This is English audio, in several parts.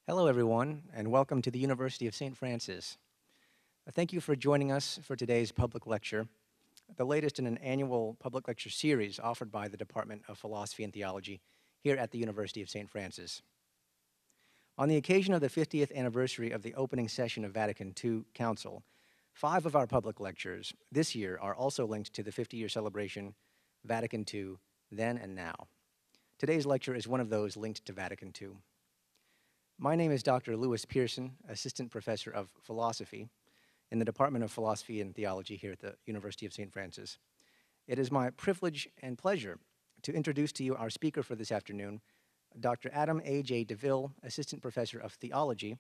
Hello, everyone, and welcome to the University of St. Francis. Thank you for joining us for today's public lecture, the latest in an annual public lecture series offered by the Department of Philosophy and Theology here at the University of St. Francis. On the occasion of the 50th anniversary of the opening session of Vatican II Council, 5 of our public lectures this year are also linked to the 50-year celebration, Vatican II, Then and Now. Today's lecture is one of those linked to Vatican II. My name is Dr. Lewis Pearson, Assistant Professor of Philosophy in the Department of Philosophy and Theology here at the University of St. Francis. It is my privilege and pleasure to introduce to you our speaker for this afternoon, Dr. Adam A.J. DeVille, Assistant Professor of Theology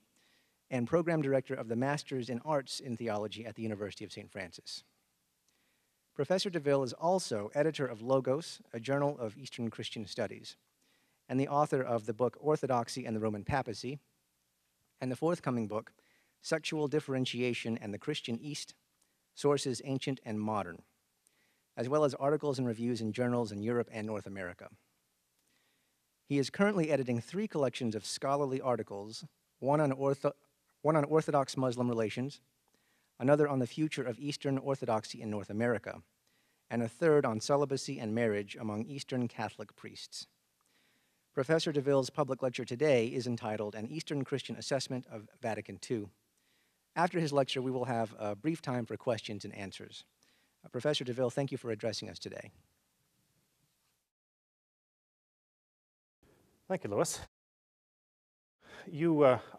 and Program Director of the Masters in Arts in Theology at the University of St. Francis. Professor DeVille is also editor of Logos, a journal of Eastern Christian Studies, and the author of the book Orthodoxy and the Roman Papacy, and the forthcoming book, Sexual Differentiation and the Christian East, Sources Ancient and Modern, as well as articles and reviews in journals in Europe and North America. He is currently editing 3 collections of scholarly articles, one on Orthodox Muslim relations, another on the future of Eastern Orthodoxy in North America, and a third on celibacy and marriage among Eastern Catholic priests. Professor DeVille's public lecture today is entitled An Eastern Christian Assessment of Vatican II. After his lecture, we will have a brief time for questions and answers. Professor DeVille, thank you for addressing us today. Thank you, Lewis.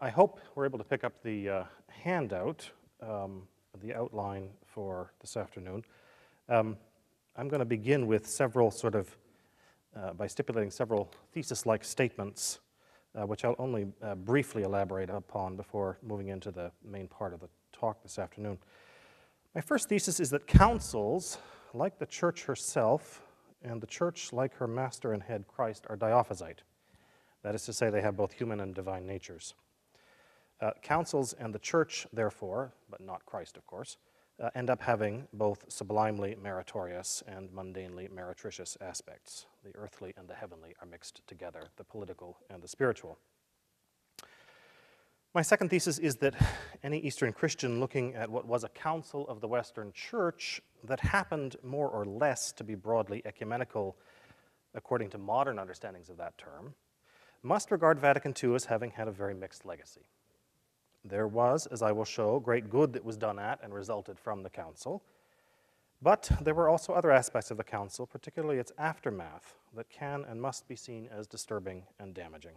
I hope we're able to pick up the handout, the outline for this afternoon. I'm going to begin with by stipulating several thesis-like statements, which I'll only briefly elaborate upon before moving into the main part of the talk this afternoon. My first thesis is that councils, like the Church herself, and the Church, like her master and head Christ, are diophysite. That is to say, they have both human and divine natures. Councils and the Church, therefore, but not Christ, of course, end up having both sublimely meritorious and mundanely meretricious aspects. The earthly and the heavenly are mixed together, the political and the spiritual. My second thesis is that any Eastern Christian looking at what was a council of the Western Church that happened more or less to be broadly ecumenical according to modern understandings of that term, must regard Vatican II as having had a very mixed legacy. There was, as I will show, great good that was done at and resulted from the council, but there were also other aspects of the council, particularly its aftermath, that can and must be seen as disturbing and damaging.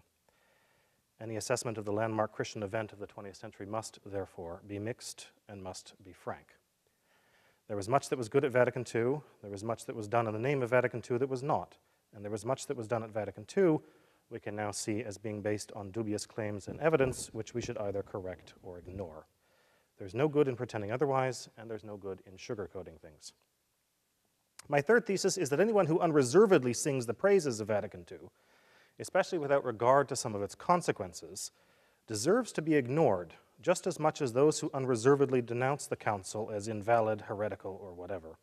Any assessment of the landmark Christian event of the 20th century must, therefore, be mixed and must be frank. There was much that was good at Vatican II, there was much that was done in the name of Vatican II that was not, and there was much that was done at Vatican II we can now see as being based on dubious claims and evidence which we should either correct or ignore. There's no good in pretending otherwise, and there's no good in sugarcoating things. My third thesis is that anyone who unreservedly sings the praises of Vatican II, especially without regard to some of its consequences, deserves to be ignored just as much as those who unreservedly denounce the council as invalid, heretical, or whatever.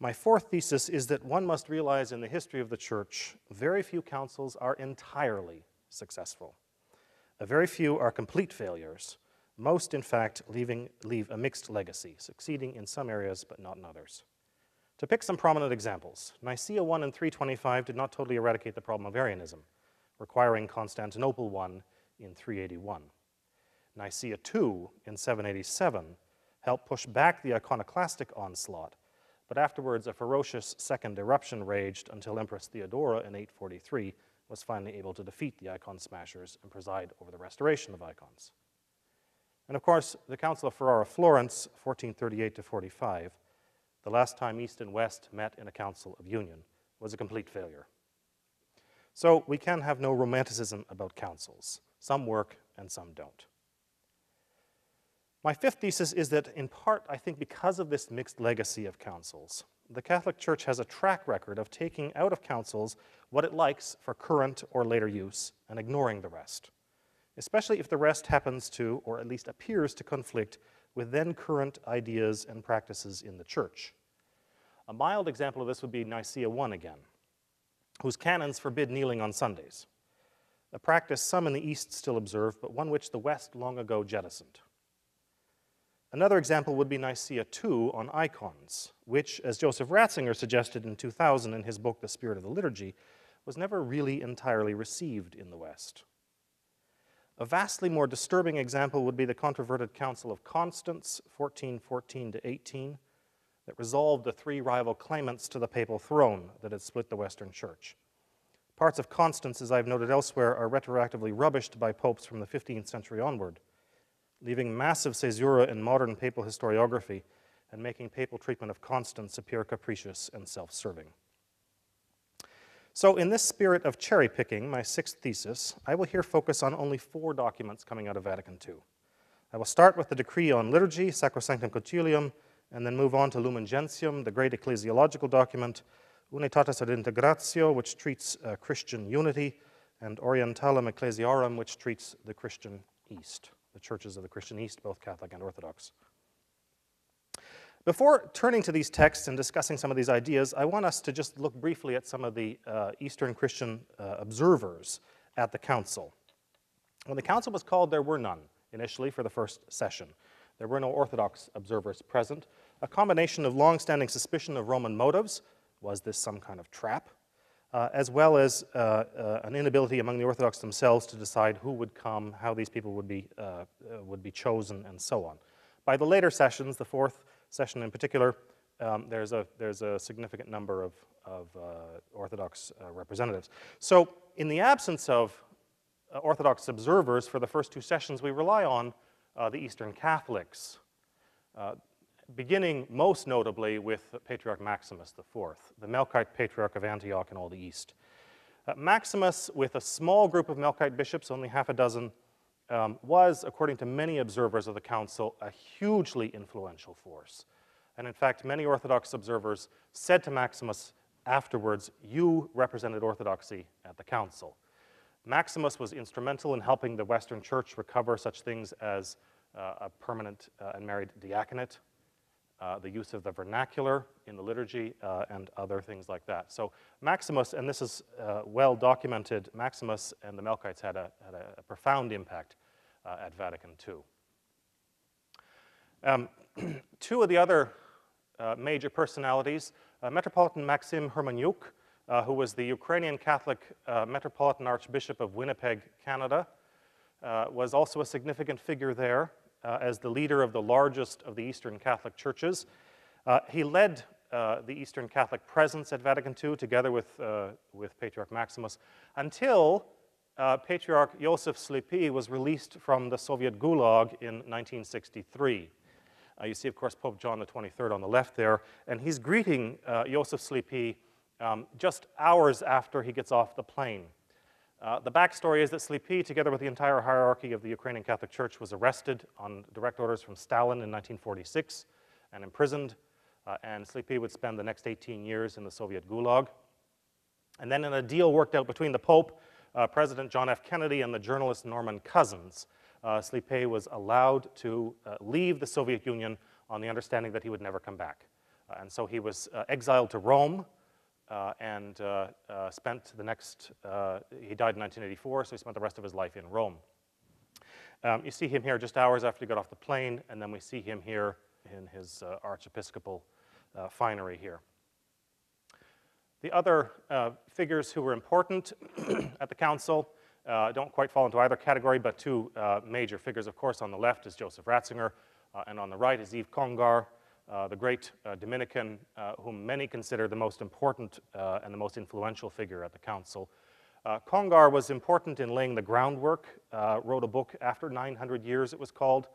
My fourth thesis is that one must realize in the history of the Church, very few councils are entirely successful. Very few are complete failures. Most, in fact, leave a mixed legacy, succeeding in some areas but not in others. To pick some prominent examples, Nicaea I in 325 did not totally eradicate the problem of Arianism, requiring Constantinople I in 381. Nicaea II in 787 helped push back the iconoclastic onslaught, but afterwards a ferocious second eruption raged until Empress Theodora in 843 was finally able to defeat the icon smashers and preside over the restoration of icons. And of course, the Council of Ferrara-Florence, 1438 to 45, the last time East and West met in a council of union, was a complete failure. So we can have no romanticism about councils. Some work and some don't. My fifth thesis is that, in part, I think because of this mixed legacy of councils, the Catholic Church has a track record of taking out of councils what it likes for current or later use and ignoring the rest, especially if the rest happens to, or at least appears to conflict with then current ideas and practices in the Church. A mild example of this would be Nicaea I again, whose canons forbid kneeling on Sundays. a practice some in the East still observe, but one which the West long ago jettisoned. Another example would be Nicaea II on icons, which, as Joseph Ratzinger suggested in 2000 in his book, The Spirit of the Liturgy, was never really entirely received in the West. A vastly more disturbing example would be the controverted Council of Constance, 1414-18, that resolved the three rival claimants to the papal throne that had split the Western Church. Parts of Constance, as I've noted elsewhere, are retroactively rubbished by popes from the 15th century onward, leaving massive caesura in modern papal historiography and making papal treatment of Constance appear capricious and self-serving. So in this spirit of cherry-picking, my sixth thesis, I will here focus on only 4 documents coming out of Vatican II. I will start with the decree on liturgy, Sacrosanctum Concilium, and then move on to Lumen Gentium, the great ecclesiological document, Unitatis ad Integratio, which treats Christian unity, and Orientalem Ecclesiarum, which treats the Christian East, the churches of the Christian East, both Catholic and Orthodox. Before turning to these texts and discussing some of these ideas, I want us to just look briefly at some of the Eastern Christian observers at the council. When the council was called, there were none initially for the first session. There were no Orthodox observers present. A combination of long-standing suspicion of Roman motives, was this some kind of trap, as well as an inability among the Orthodox themselves to decide who would come, how these people would be chosen, and so on. By the later sessions, the fourth session in particular, there's a significant number of Orthodox representatives. So in the absence of Orthodox observers for the first 2 sessions, we rely on the Eastern Catholics, beginning most notably with Patriarch Maximus IV, the Melkite Patriarch of Antioch and all the East. Maximus, with a small group of Melkite bishops, only half a dozen, was, according to many observers of the council, a hugely influential force. And in fact, many Orthodox observers said to Maximus afterwards, "You represented Orthodoxy at the council." Maximus was instrumental in helping the Western Church recover such things as a permanent and married diaconate, the use of the vernacular in the liturgy, and other things like that. So Maximus, and this is well documented, Maximus and the Melkites had a profound impact at Vatican II. 2 of the other major personalities, Metropolitan Maxim Hermaniuk, who was the Ukrainian Catholic Metropolitan Archbishop of Winnipeg, Canada, was also a significant figure there. As the leader of the largest of the Eastern Catholic churches. He led the Eastern Catholic presence at Vatican II together with Patriarch Maximus until Patriarch Joseph Slipi was released from the Soviet Gulag in 1963. You see, of course, Pope John XXIII on the left there, and he's greeting Joseph Slipi just hours after he gets off the plane. The backstory is that Slipi, together with the entire hierarchy of the Ukrainian Catholic Church, was arrested on direct orders from Stalin in 1946 and imprisoned, and Slipi would spend the next 18 years in the Soviet Gulag. And then in a deal worked out between the Pope, President John F. Kennedy, and the journalist Norman Cousins, Slipi was allowed to leave the Soviet Union on the understanding that he would never come back. And so he was exiled to Rome, and spent the next, he died in 1984, so he spent the rest of his life in Rome. You see him here just hours after he got off the plane, and then we see him here in his archiepiscopal finery here. The other figures who were important at the council don't quite fall into either category, but 2 major figures, of course. On the left is Joseph Ratzinger, and on the right is Yves Congar, the great Dominican, whom many consider the most important and the most influential figure at the council. Congar was important in laying the groundwork, wrote a book after 900 years, it was called,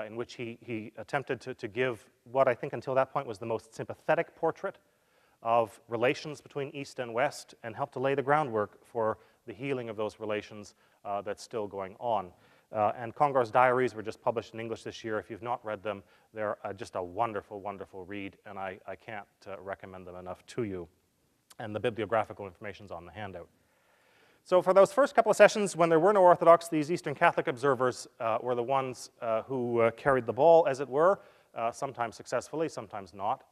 in which he attempted to give what I think until that point was the most sympathetic portrait of relations between East and West, and helped to lay the groundwork for the healing of those relations that's still going on. And Congar's diaries were just published in English this year. If you've not read them, they're just a wonderful, wonderful read, and I can't recommend them enough to you. And the bibliographical information's on the handout. So for those first couple of sessions, when there were no Orthodox, these Eastern Catholic observers were the ones who carried the ball, as it were, sometimes successfully, sometimes not.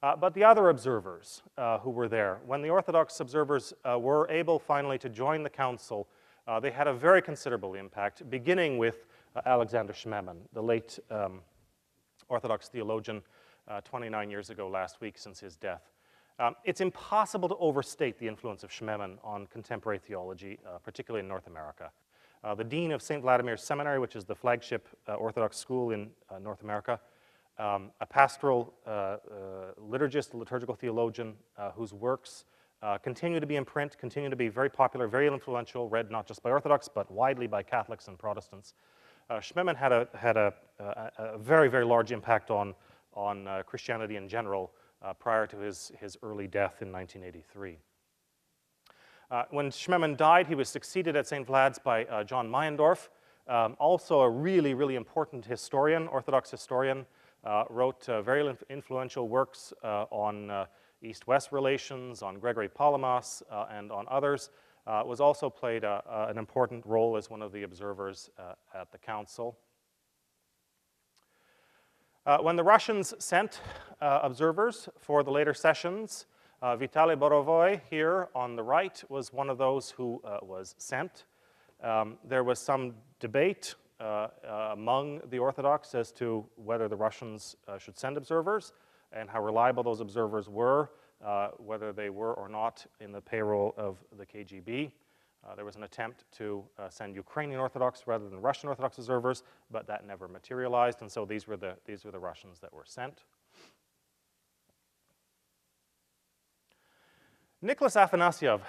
But the other observers who were there, when the Orthodox observers were able finally to join the council, They had a very considerable impact, beginning with Alexander Schmemann, the late Orthodox theologian, 29 years ago last week since his death. It's impossible to overstate the influence of Schmemann on contemporary theology, particularly in North America. The dean of St. Vladimir's Seminary, which is the flagship Orthodox school in North America, a pastoral liturgist, liturgical theologian whose works continue to be in print, continue to be very popular, very influential, read not just by Orthodox, but widely by Catholics and Protestants. Schmemann had a very, very large impact on Christianity in general prior to his early death in 1983. When Schmemann died, he was succeeded at St. Vlad's by John Meyendorff, also a really, really important historian, Orthodox historian, wrote very influential works on East-West relations, on Gregory Palamas, and on others. Was also played an important role as one of the observers at the council. When the Russians sent observers for the later sessions, Vitaly Borovoy here on the right was one of those who was sent. There was some debate among the Orthodox as to whether the Russians should send observers and how reliable those observers were, whether they were or not in the payroll of the KGB. There was an attempt to send Ukrainian Orthodox rather than Russian Orthodox observers, but that never materialized, and so these were the Russians that were sent. Nicholas Afanasyev,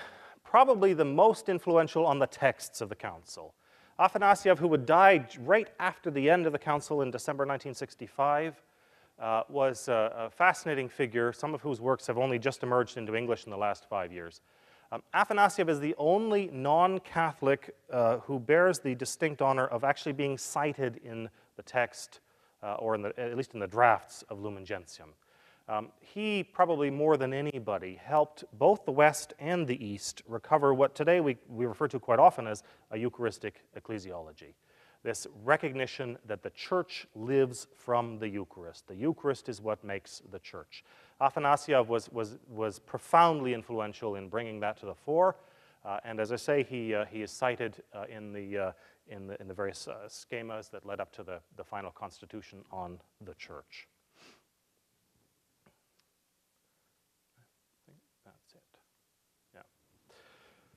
probably the most influential on the texts of the council. Afanasyev, who would die right after the end of the council in December 1965, was a fascinating figure, some of whose works have only just emerged into English in the last 5 years. Afanasyev is the only non-Catholic who bears the distinct honor of actually being cited in the text, or at least in the drafts of Lumen Gentium. He, probably more than anybody, helped both the West and the East recover what today we refer to quite often as a Eucharistic ecclesiology. This recognition that the church lives from the Eucharist. The Eucharist is what makes the church. Afanasyev was profoundly influential in bringing that to the fore, and as I say, he is cited in the various schemas that led up to the final constitution on the church.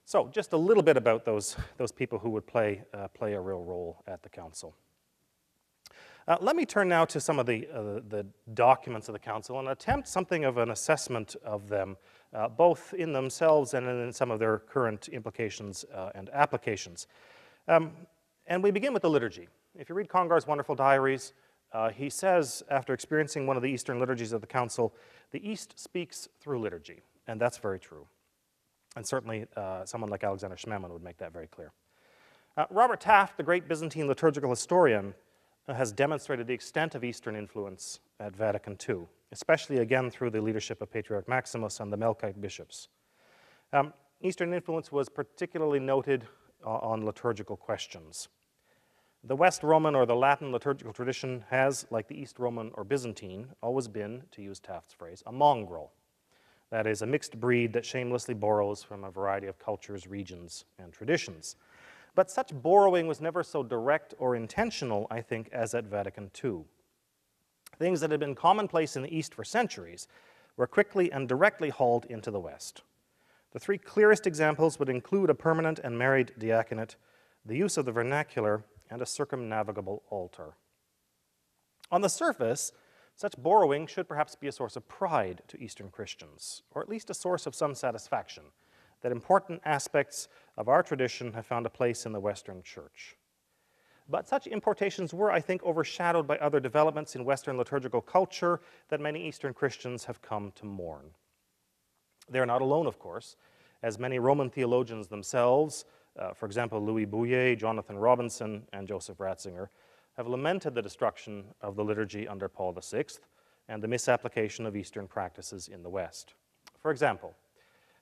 So just a little bit about those people who would play a real role at the council. Let me turn now to some of the documents of the council and attempt something of an assessment of them, both in themselves and in some of their current implications and applications. And we begin with the liturgy. If you read Congar's wonderful diaries, he says, after experiencing one of the Eastern liturgies of the council, the East speaks through liturgy, and that's very true. And certainly someone like Alexander Schmemann would make that very clear. Robert Taft, the great Byzantine liturgical historian, has demonstrated the extent of Eastern influence at Vatican II, especially again through the leadership of Patriarch Maximus and the Melkite bishops. Eastern influence was particularly noted on liturgical questions. The West Roman or the Latin liturgical tradition has, like the East Roman or Byzantine, always been, to use Taft's phrase, a mongrel. That is, a mixed breed that shamelessly borrows from a variety of cultures, regions, and traditions. But such borrowing was never so direct or intentional, I think, as at Vatican II. Things that had been commonplace in the East for centuries were quickly and directly hauled into the West. The three clearest examples would include a permanent and married diaconate, the use of the vernacular, and a circumnavigable altar. On the surface, such borrowing should perhaps be a source of pride to Eastern Christians, or at least a source of some satisfaction, that important aspects of our tradition have found a place in the Western Church. But such importations were, I think, overshadowed by other developments in Western liturgical culture that many Eastern Christians have come to mourn. They are not alone, of course, as many Roman theologians themselves, for example, Louis Bouillet, Jonathan Robinson, and Joseph Ratzinger, have lamented the destruction of the liturgy under Paul VI and the misapplication of Eastern practices in the West. For example,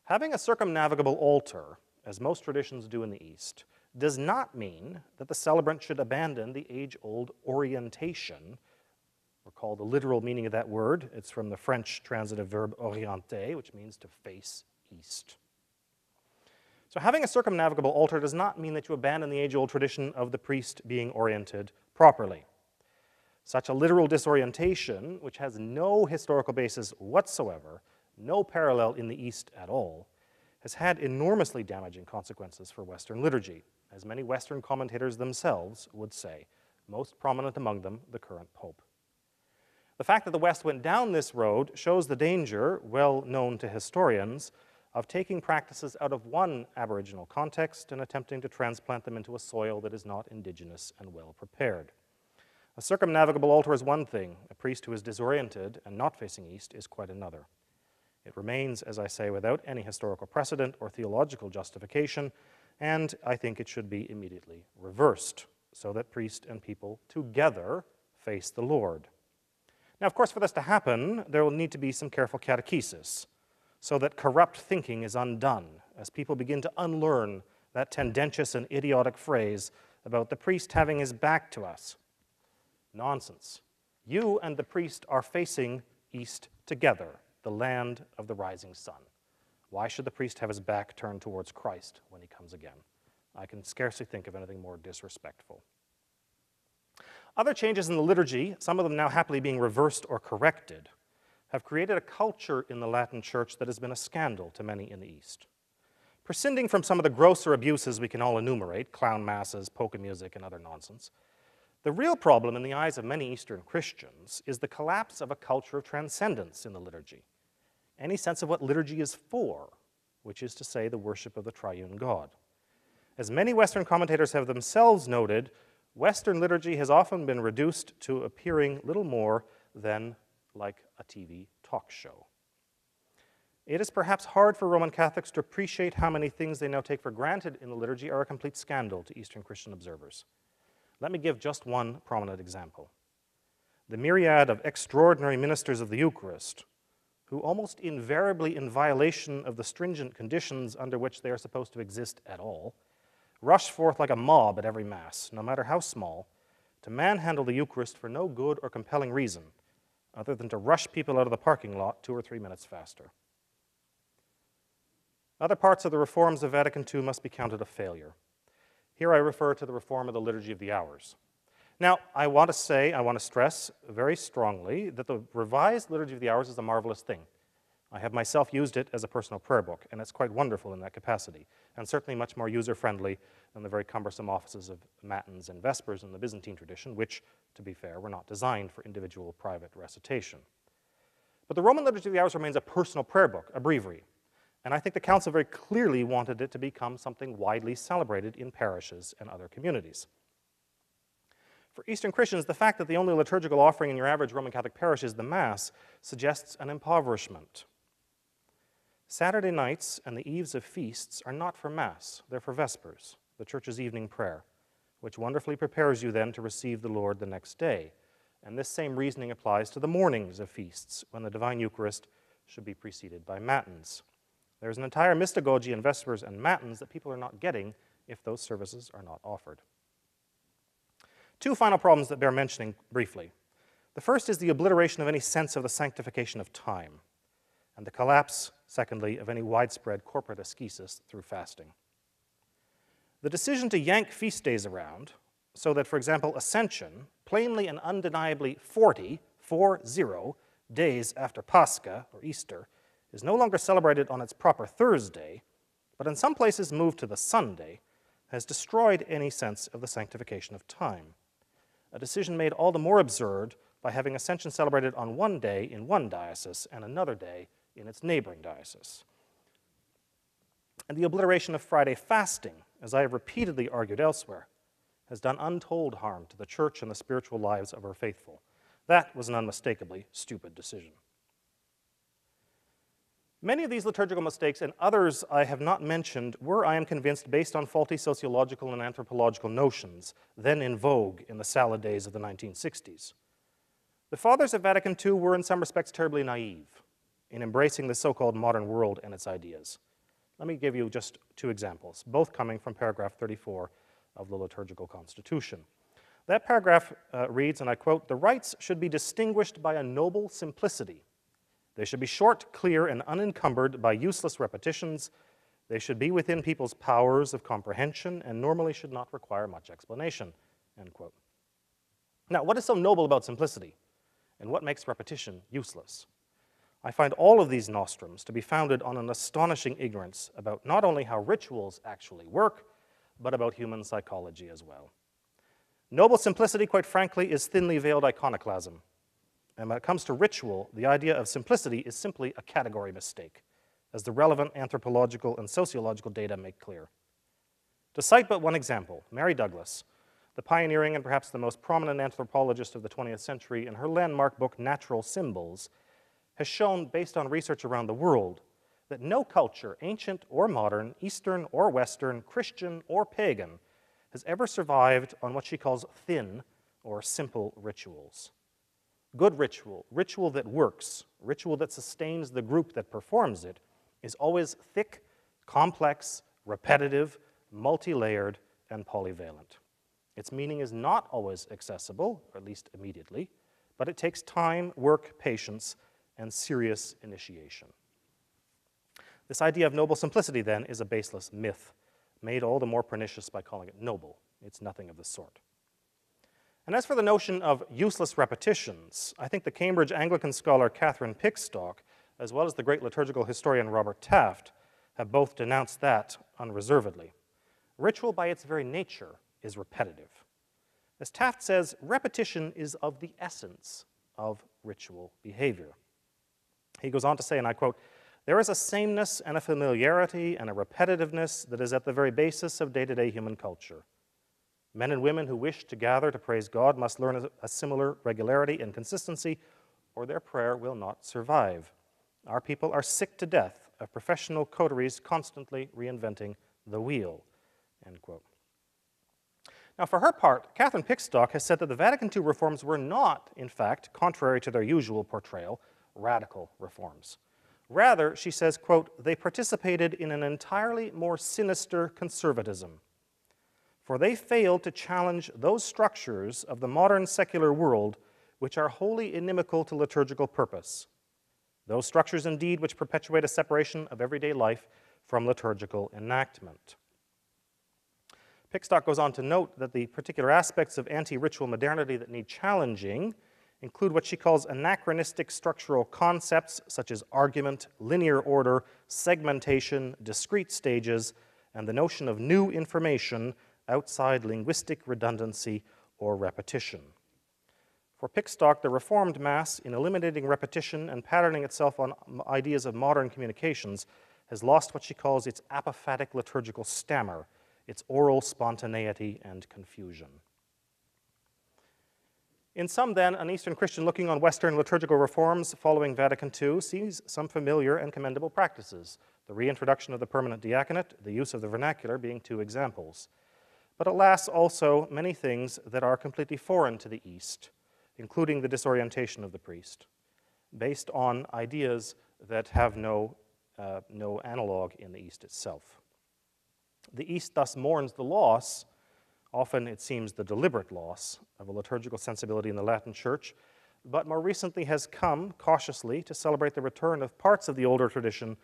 having a circumnavigable altar, as most traditions do in the East, does not mean that the celebrant should abandon the age-old orientation. Recall the literal meaning of that word. It's from the French transitive verb orienter, which means to face east. So having a circumnavigable altar does not mean that you abandon the age-old tradition of the priest being oriented properly. Such a literal disorientation, which has no historical basis whatsoever, no parallel in the East at all, has had enormously damaging consequences for Western liturgy, as many Western commentators themselves would say, most prominent among them the current Pope. The fact that the West went down this road shows the danger, well known to historians, of taking practices out of one Aboriginal context and attempting to transplant them into a soil that is not indigenous and well prepared. A circumnavigable altar is one thing. A priest who is disoriented and not facing east is quite another. It remains, as I say, without any historical precedent or theological justification, and I think it should be immediately reversed so that priest and people together face the Lord. Now, of course, for this to happen, there will need to be some careful catechesis so that corrupt thinking is undone as people begin to unlearn that tendentious and idiotic phrase about the priest having his back to us. Nonsense. You and the priest are facing east together, the land of the rising sun. Why should the priest have his back turned towards Christ when he comes again? I can scarcely think of anything more disrespectful. Other changes in the liturgy, some of them now happily being reversed or corrected, have created a culture in the Latin Church that has been a scandal to many in the East. Prescinding from some of the grosser abuses we can all enumerate, clown masses, polka music, and other nonsense, the real problem in the eyes of many Eastern Christians is the collapse of a culture of transcendence in the liturgy. Any sense of what liturgy is for, which is to say the worship of the triune God. As many Western commentators have themselves noted, Western liturgy has often been reduced to appearing little more than like a TV talk show. It is perhaps hard for Roman Catholics to appreciate how many things they now take for granted in the liturgy are a complete scandal to Eastern Christian observers. Let me give just one prominent example. The myriad of extraordinary ministers of the Eucharist, who almost invariably in violation of the stringent conditions under which they are supposed to exist at all, rush forth like a mob at every Mass, no matter how small, to manhandle the Eucharist for no good or compelling reason, other than to rush people out of the parking lot 2 or 3 minutes faster. Other parts of the reforms of Vatican II must be counted a failure. Here I refer to the reform of the Liturgy of the Hours. Now, I want to stress very strongly that the revised Liturgy of the Hours is a marvelous thing. I have myself used it as a personal prayer book, and it's quite wonderful in that capacity, and certainly much more user-friendly than the very cumbersome offices of Matins and Vespers in the Byzantine tradition, which, to be fair, were not designed for individual private recitation. But the Roman Liturgy of the Hours remains a personal prayer book, a breviary, and I think the Council very clearly wanted it to become something widely celebrated in parishes and other communities. For Eastern Christians, the fact that the only liturgical offering in your average Roman Catholic parish is the Mass suggests an impoverishment. Saturday nights and the eves of feasts are not for Mass, they're for Vespers, the Church's evening prayer, which wonderfully prepares you then to receive the Lord the next day. And this same reasoning applies to the mornings of feasts, when the Divine Eucharist should be preceded by Matins. There's an entire mystagogy in Vespers and Matins that people are not getting if those services are not offered. Two final problems that bear mentioning briefly. The first is the obliteration of any sense of the sanctification of time, and the collapse, secondly, of any widespread corporate ascesis through fasting. The decision to yank feast days around so that, for example, Ascension, plainly and undeniably 40 days after Pascha, or Easter, is no longer celebrated on its proper Thursday, but in some places moved to the Sunday, has destroyed any sense of the sanctification of time. A decision made all the more absurd by having Ascension celebrated on one day in one diocese and another day in its neighboring diocese. And the obliteration of Friday fasting, as I have repeatedly argued elsewhere, has done untold harm to the Church and the spiritual lives of her faithful. That was an unmistakably stupid decision. Many of these liturgical mistakes and others I have not mentioned were, I am convinced, based on faulty sociological and anthropological notions, then in vogue in the salad days of the 1960s. The fathers of Vatican II were in some respects terribly naive in embracing the so-called modern world and its ideas. Let me give you just two examples, both coming from paragraph 34 of the Liturgical Constitution. That paragraph reads, and I quote, "The rites should be distinguished by a noble simplicity. They should be short, clear, and unencumbered by useless repetitions. They should be within people's powers of comprehension and normally should not require much explanation, end quote. Now, what is so noble about simplicity? And what makes repetition useless? I find all of these nostrums to be founded on an astonishing ignorance about not only how rituals actually work, but about human psychology as well. Noble simplicity, quite frankly, is thinly veiled iconoclasm. And when it comes to ritual, the idea of simplicity is simply a category mistake, as the relevant anthropological and sociological data make clear. To cite but one example, Mary Douglas, the pioneering and perhaps the most prominent anthropologist of the 20th century, in her landmark book, Natural Symbols, has shown, based on research around the world, that no culture, ancient or modern, Eastern or Western, Christian or pagan, has ever survived on what she calls thin or simple rituals. Good ritual, ritual that works, ritual that sustains the group that performs it, is always thick, complex, repetitive, multi-layered, and polyvalent. Its meaning is not always accessible, or at least immediately, but it takes time, work, patience, and serious initiation. This idea of noble simplicity, then, is a baseless myth, made all the more pernicious by calling it noble. It's nothing of the sort. And as for the notion of useless repetitions, I think the Cambridge Anglican scholar Catherine Pickstock, as well as the great liturgical historian Robert Taft, have both denounced that unreservedly. Ritual, by its very nature, is repetitive. As Taft says, repetition is of the essence of ritual behavior. He goes on to say, and I quote, "There is a sameness and a familiarity and a repetitiveness that is at the very basis of day-to-day human culture. Men and women who wish to gather to praise God must learn a similar regularity and consistency, or their prayer will not survive. Our people are sick to death of professional coteries constantly reinventing the wheel," end quote. Now, for her part, Catherine Pickstock has said that the Vatican II reforms were not, in fact, contrary to their usual portrayal, radical reforms. Rather, she says, quote, "they participated in an entirely more sinister conservatism. For they failed to challenge those structures of the modern secular world which are wholly inimical to liturgical purpose. Those structures, indeed, which perpetuate a separation of everyday life from liturgical enactment." Pickstock goes on to note that the particular aspects of anti-ritual modernity that need challenging include what she calls anachronistic structural concepts such as argument, linear order, segmentation, discrete stages, and the notion of new information outside linguistic redundancy or repetition. For Pickstock, the Reformed Mass, in eliminating repetition and patterning itself on ideas of modern communications, has lost what she calls its apophatic liturgical stammer, its oral spontaneity and confusion. In sum, then, an Eastern Christian looking on Western liturgical reforms following Vatican II sees some familiar and commendable practices, the reintroduction of the permanent diaconate, the use of the vernacular being two examples. But alas, also many things that are completely foreign to the East, including the disorientation of the priest, based on ideas that have no analog in the East itself. The East thus mourns the loss, often it seems the deliberate loss, of a liturgical sensibility in the Latin Church, but more recently has come cautiously to celebrate the return of parts of the older tradition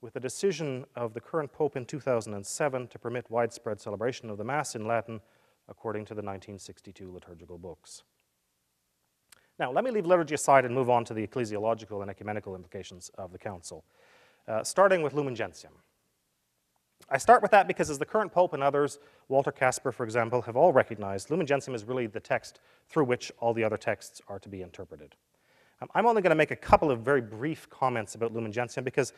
with the decision of the current Pope in 2007 to permit widespread celebration of the Mass in Latin according to the 1962 liturgical books. Now, let me leave liturgy aside and move on to the ecclesiological and ecumenical implications of the Council, starting with Lumen Gentium. I start with that because as the current Pope and others, Walter Casper, for example, have all recognized, Lumen Gentium is really the text through which all the other texts are to be interpreted. I'm only going to make a couple of very brief comments about Lumen Gentium because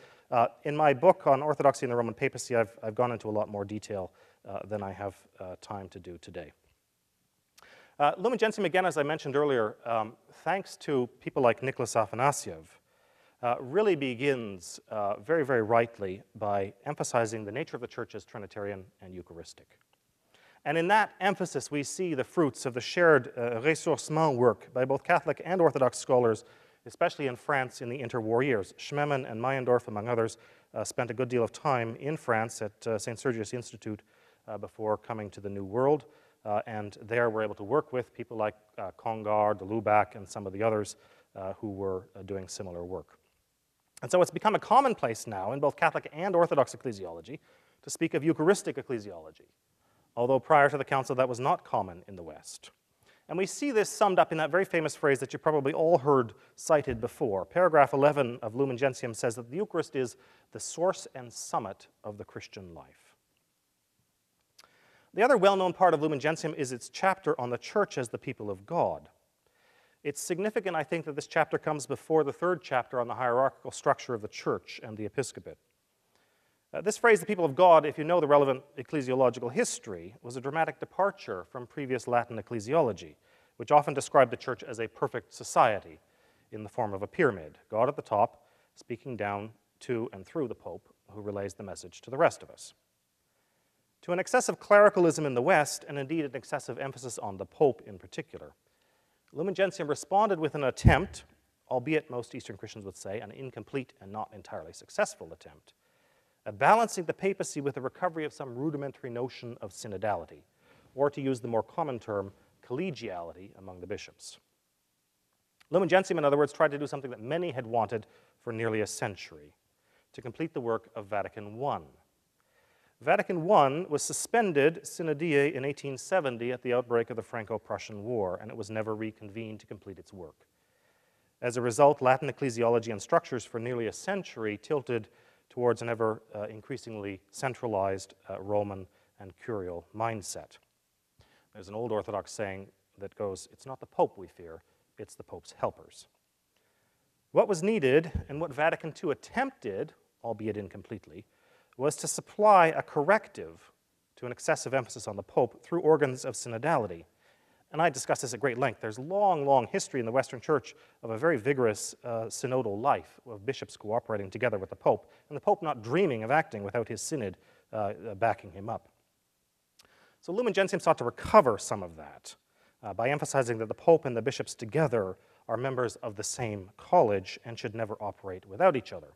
in my book on Orthodoxy and the Roman Papacy, I've gone into a lot more detail than I have time to do today. Lumen Gentium, again, as I mentioned earlier, thanks to people like Nicholas Afanasyev, really begins very, very rightly by emphasizing the nature of the Church as Trinitarian and Eucharistic. And in that emphasis, we see the fruits of the shared ressourcement work by both Catholic and Orthodox scholars, especially in France in the interwar years. Schmemann and Meyendorff, among others, spent a good deal of time in France at St. Sergius Institute before coming to the New World. And there we're able to work with people like Congar, de Lubac, and some of the others who were doing similar work. And so it's become a commonplace now in both Catholic and Orthodox ecclesiology to speak of Eucharistic ecclesiology, although prior to the Council that was not common in the West. And we see this summed up in that very famous phrase that you probably all heard cited before. Paragraph 11 of Lumen Gentium says that the Eucharist is the source and summit of the Christian life. The other well-known part of Lumen Gentium is its chapter on the Church as the people of God. It's significant, I think, that this chapter comes before the third chapter on the hierarchical structure of the Church and the episcopate. This phrase, the people of God, if you know the relevant ecclesiological history, was a dramatic departure from previous Latin ecclesiology, which often described the Church as a perfect society in the form of a pyramid, God at the top, speaking down to and through the Pope, who relays the message to the rest of us. To an excessive clericalism in the West, and indeed an excessive emphasis on the Pope in particular, Lumen Gentium responded with an attempt, albeit most Eastern Christians would say an incomplete and not entirely successful attempt, at balancing the papacy with the recovery of some rudimentary notion of synodality, or to use the more common term, collegiality among the bishops. Lumen Gentium, in other words, tried to do something that many had wanted for nearly a century, to complete the work of Vatican I. Vatican I was suspended sine die in 1870 at the outbreak of the Franco-Prussian War, and it was never reconvened to complete its work. As a result, Latin ecclesiology and structures for nearly a century tilted towards an ever increasingly centralized Roman and curial mindset. There's an old Orthodox saying that goes, "It's not the Pope we fear, it's the Pope's helpers." What was needed, and what Vatican II attempted, albeit incompletely, was to supply a corrective to an excessive emphasis on the Pope through organs of synodality. And I discussed this at great length. There's long, long history in the Western Church of a very vigorous synodal life of bishops cooperating together with the Pope, and the Pope not dreaming of acting without his synod backing him up. So Lumen Gentium sought to recover some of that by emphasizing that the Pope and the bishops together are members of the same college and should never operate without each other.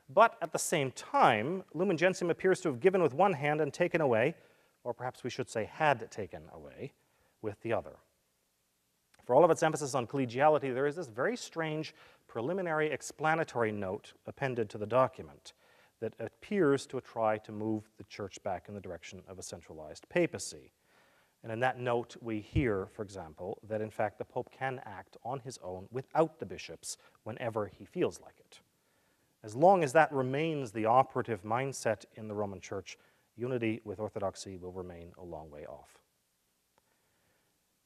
But at the same time, Lumen Gentium appears to have given with one hand and taken away, or perhaps we should say had taken away, with the other. For all of its emphasis on collegiality, there is this very strange preliminary explanatory note appended to the document that appears to try to move the Church back in the direction of a centralized papacy. And in that note, we hear, for example, that in fact the Pope can act on his own without the bishops whenever he feels like it. As long as that remains the operative mindset in the Roman Church, unity with orthodoxy will remain a long way off.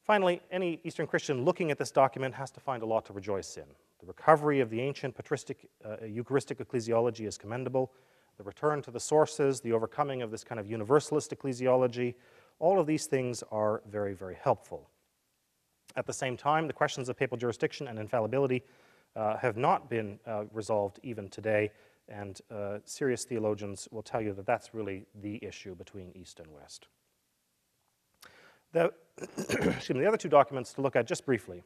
Finally, any Eastern Christian looking at this document has to find a lot to rejoice in. The recovery of the ancient patristic Eucharistic ecclesiology is commendable. The return to the sources, the overcoming of this kind of universalist ecclesiology, all of these things are very, very helpful. At the same time, the questions of papal jurisdiction and infallibility have not been resolved even today, and serious theologians will tell you that that's really the issue between East and West. The other two documents to look at just briefly.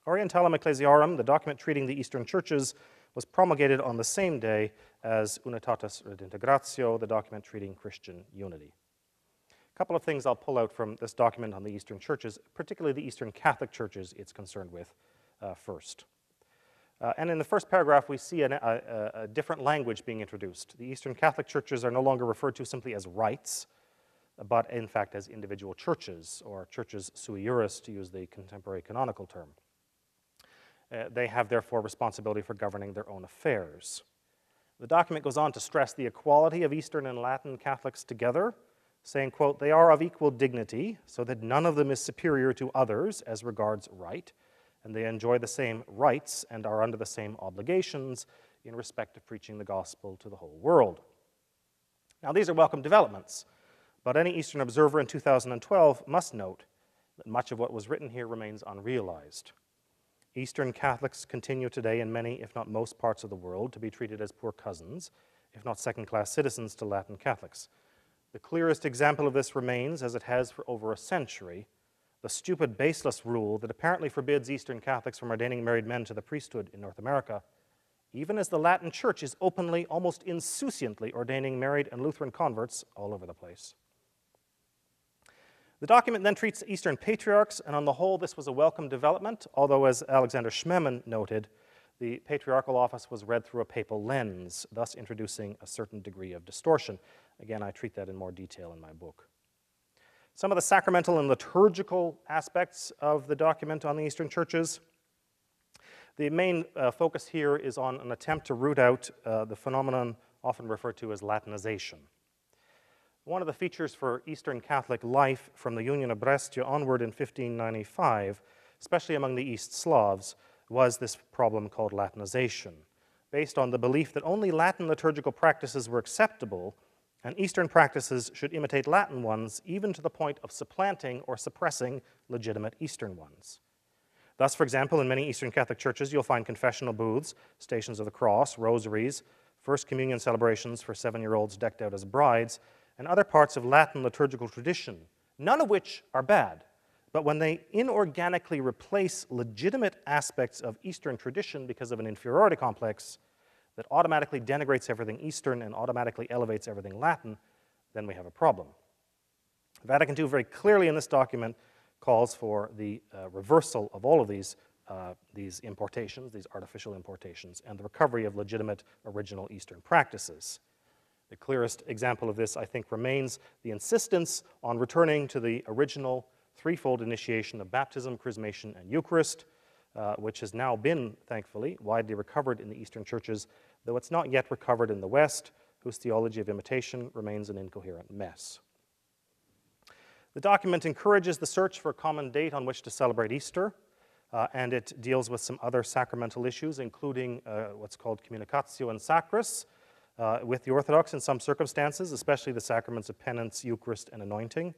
Orientalum Ecclesiarum, the document treating the Eastern churches, was promulgated on the same day as Unitatis Redintegratio, the document treating Christian unity. A couple of things I'll pull out from this document on the Eastern churches, particularly the Eastern Catholic churches it's concerned with first. And in the first paragraph, we see a different language being introduced. The Eastern Catholic churches are no longer referred to simply as rites, but in fact as individual churches, or churches sui juris, to use the contemporary canonical term. They have, therefore, responsibility for governing their own affairs. The document goes on to stress the equality of Eastern and Latin Catholics together, saying, quote, "They are of equal dignity, so that none of them is superior to others as regards right, and they enjoy the same rights and are under the same obligations in respect of preaching the gospel to the whole world." Now, these are welcome developments, but any Eastern observer in 2012 must note that much of what was written here remains unrealized. Eastern Catholics continue today in many, if not most parts of the world, to be treated as poor cousins, if not second-class citizens to Latin Catholics. The clearest example of this remains, as it has for over a century, the stupid, baseless rule that apparently forbids Eastern Catholics from ordaining married men to the priesthood in North America, even as the Latin Church is openly, almost insouciantly ordaining married and Lutheran converts all over the place. The document then treats Eastern patriarchs, and on the whole, this was a welcome development, although, as Alexander Schmemann noted, the patriarchal office was read through a papal lens, thus introducing a certain degree of distortion. Again, I treat that in more detail in my book. Some of the sacramental and liturgical aspects of the document on the Eastern churches. The main focus here is on an attempt to root out the phenomenon often referred to as Latinization. One of the features for Eastern Catholic life from the Union of Brescia onward in 1595, especially among the East Slavs, was this problem called Latinization, based on the belief that only Latin liturgical practices were acceptable and Eastern practices should imitate Latin ones, even to the point of supplanting or suppressing legitimate Eastern ones. Thus, for example, in many Eastern Catholic churches, you'll find confessional booths, stations of the cross, rosaries, First Communion celebrations for 7-year-olds decked out as brides, and other parts of Latin liturgical tradition, none of which are bad. But when they inorganically replace legitimate aspects of Eastern tradition because of an inferiority complex that automatically denigrates everything Eastern and automatically elevates everything Latin, then we have a problem. Vatican II very clearly in this document calls for the reversal of all of these importations, these artificial importations, and the recovery of legitimate original Eastern practices. The clearest example of this, I think, remains the insistence on returning to the original threefold initiation of baptism, chrismation, and Eucharist, which has now been, thankfully, widely recovered in the Eastern churches, though it's not yet recovered in the West, whose theology of imitation remains an incoherent mess. The document encourages the search for a common date on which to celebrate Easter, and it deals with some other sacramental issues, including what's called communicatio in sacris, with the Orthodox in some circumstances, especially the sacraments of penance, Eucharist, and anointing.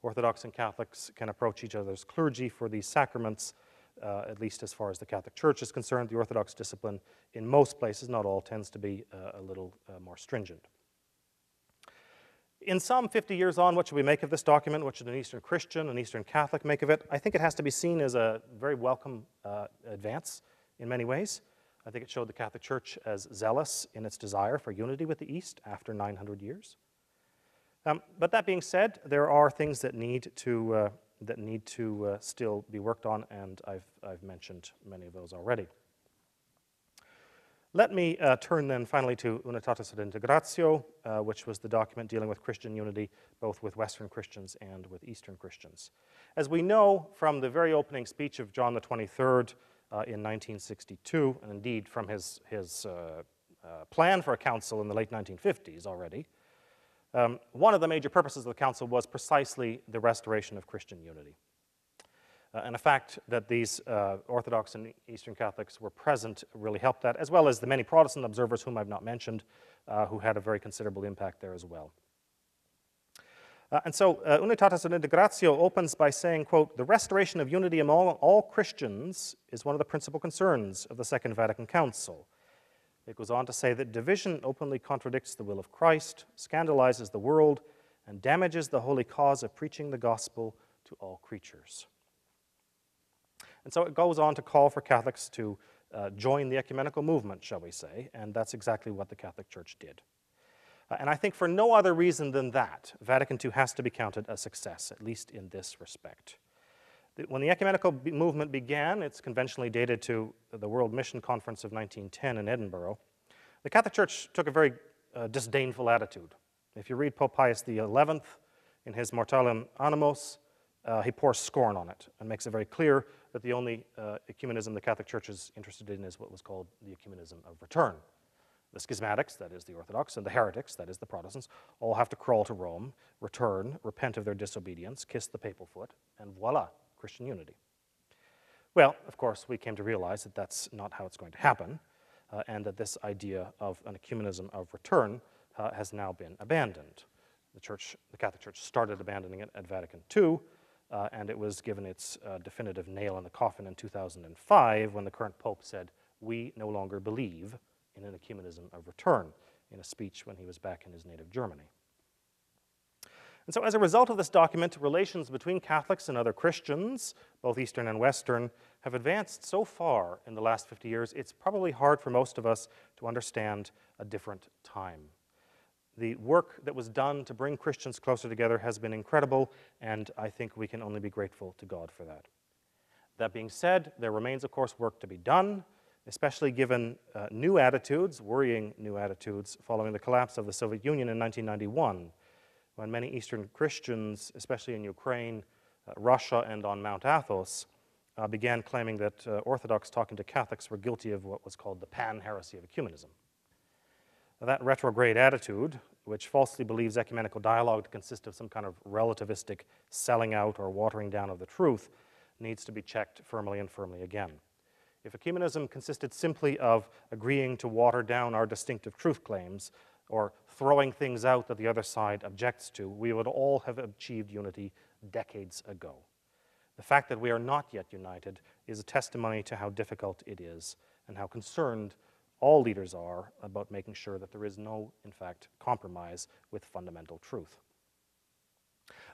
Orthodox and Catholics can approach each other's clergy for these sacraments, at least as far as the Catholic Church is concerned. The Orthodox discipline in most places, not all, tends to be a little more stringent. In some 50 years on, what should we make of this document? What should an Eastern Christian, an Eastern Catholic make of it? I think it has to be seen as a very welcome advance in many ways. I think it showed the Catholic Church as zealous in its desire for unity with the East after 900 years. But that being said, there are things that need to still be worked on, and I've mentioned many of those already. Let me turn then finally to Unitatis et Integratio, which was the document dealing with Christian unity, both with Western Christians and with Eastern Christians. As we know from the very opening speech of John the 23rd in 1962, and indeed from his plan for a council in the late 1950s already, one of the major purposes of the council was precisely the restoration of Christian unity. And the fact that these Orthodox and Eastern Catholics were present really helped that, as well as the many Protestant observers whom I've not mentioned, who had a very considerable impact there as well. And so Unitatis et Integratio opens by saying, quote, "The restoration of unity among all Christians is one of the principal concerns of the Second Vatican Council." It goes on to say that division openly contradicts the will of Christ, scandalizes the world, and damages the holy cause of preaching the gospel to all creatures. And so it goes on to call for Catholics to join the ecumenical movement, shall we say, and that's exactly what the Catholic Church did. And I think for no other reason than that, Vatican II has to be counted a success, at least in this respect. When the ecumenical movement began, it's conventionally dated to the World Mission Conference of 1910 in Edinburgh, the Catholic Church took a very disdainful attitude. If you read Pope Pius XI in his Mortalem Animos, he pours scorn on it and makes it very clear that the only ecumenism the Catholic Church is interested in is what was called the ecumenism of return. The schismatics, that is the Orthodox, and the heretics, that is the Protestants, all have to crawl to Rome, return, repent of their disobedience, kiss the papal foot, and voila, Christian unity. Well, of course, we came to realize that that's not how it's going to happen, and that this idea of an ecumenism of return has now been abandoned. The Catholic Church started abandoning it at Vatican II, and it was given its definitive nail in the coffin in 2005 when the current Pope said, "We no longer believe in an ecumenism of return," in a speech when he was back in his native Germany. And so as a result of this document, relations between Catholics and other Christians, both Eastern and Western, have advanced so far in the last 50 years, it's probably hard for most of us to understand a different time. The work that was done to bring Christians closer together has been incredible, and I think we can only be grateful to God for that. That being said, there remains, of course, work to be done. especially given new attitudes, worrying new attitudes, following the collapse of the Soviet Union in 1991, when many Eastern Christians, especially in Ukraine, Russia, and on Mount Athos, began claiming that Orthodox talking to Catholics were guilty of what was called the pan-heresy of ecumenism. Now, that retrograde attitude, which falsely believes ecumenical dialogue to consist of some kind of relativistic selling out or watering down of the truth, needs to be checked firmly and firmly again. If ecumenism consisted simply of agreeing to water down our distinctive truth claims or throwing things out that the other side objects to, we would all have achieved unity decades ago. The fact that we are not yet united is a testimony to how difficult it is and how concerned all leaders are about making sure that there is no, in fact, compromise with fundamental truth.